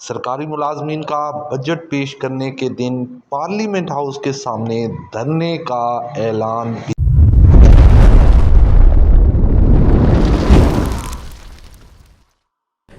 سرکاری ملازمین کا بجٹ پیش کرنے کے دن پارلیمنٹ ہاؤس کے سامنے دھرنے کا اعلان بھی۔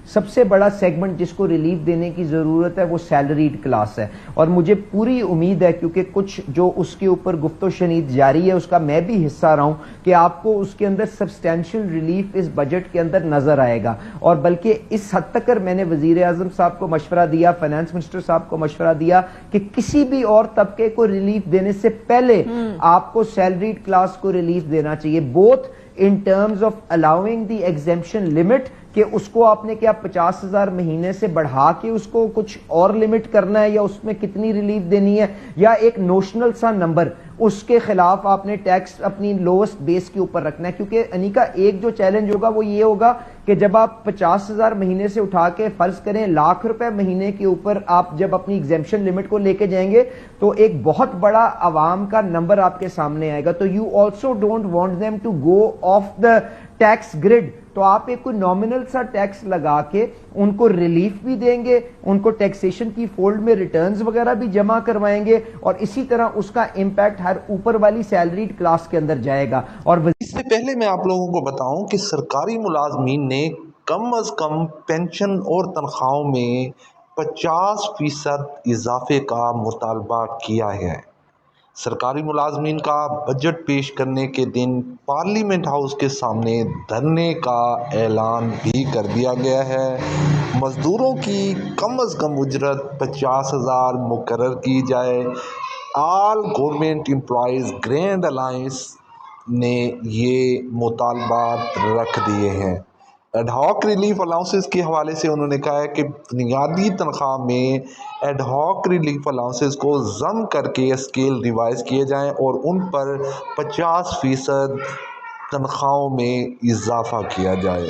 سب سے بڑا سیگمنٹ جس کو ریلیف دینے کی ضرورت ہے وہ سیلریڈ کلاس ہے، اور مجھے پوری امید ہے کیونکہ کچھ جو اس کے اوپر گفت و شنید جاری ہے اس کا میں بھی حصہ رہا ہوں کہ آپ کو اس کے اندر سبسٹینشیل ریلیف اس بجٹ کے اندر نظر آئے گا، اور بلکہ اس حد تک میں نے وزیر اعظم صاحب کو مشورہ دیا، فائنانس منسٹر صاحب کو مشورہ دیا کہ کسی بھی اور طبقے کو ریلیف دینے سے پہلے آپ کو سیلریڈ کلاس کو ریلیف دینا چاہیے، both in terms of allowing the exemption limit کہ اس کو آپ نے کیا 50,000 مہینے سے بڑھا کے اس کو کچھ اور لمٹ کرنا ہے، یا اس میں کتنی ریلیف دینی ہے، یا ایک نوشنل سا نمبر اس کے خلاف آپ نے ٹیکس اپنی لوسٹ بیس کے اوپر رکھنا ہے۔ کیونکہ انیکا ایک جو چیلنج ہوگا وہ یہ ہوگا کہ جب آپ 50,000 مہینے سے اٹھا کے فرض کریں ₹1,00,000 مہینے کے اوپر آپ جب اپنی ایگزیمپشن لمٹ کو لے کے جائیں گے تو ایک بہت بڑا عوام کا نمبر آپ کے سامنے آئے گا، تو you also don't want them to go off the tax grid, تو آپ ایک کوئی نامنل سا ٹیکس لگا کے ان کو ریلیف بھی دیں گے، ان کو ٹیکسیشن کی فولڈ میں ریٹرنز وغیرہ بھی جمع کروائیں گے، اور اسی طرح اس کا امپیکٹ ہر اوپر والی سیلریڈ کلاس کے اندر جائے گا۔ اور اس سے پہلے میں آپ لوگوں کو بتاؤں کہ سرکاری ملازمین نے کم از کم پینشن اور تنخواہوں میں 50% اضافے کا مطالبہ کیا ہے۔ سرکاری ملازمین کا بجٹ پیش کرنے کے دن پارلیمنٹ ہاؤس کے سامنے دھرنے کا اعلان بھی کر دیا گیا ہے۔ مزدوروں کی کم از کم اجرت 50,000 مقرر کی جائے۔ آل گورنمنٹ امپلائیز گرینڈ الائنس نے یہ مطالبات رکھ دیے ہیں۔ ایڈ ہاک ریلیف الاؤنسز کے حوالے سے انہوں نے کہا ہے کہ بنیادی تنخواہ میں ایڈ ہاک ریلیف الاؤنسز کو ضم کر کے اسکیل ریوائز کیے جائیں اور ان پر 50% تنخواہوں میں اضافہ کیا جائے۔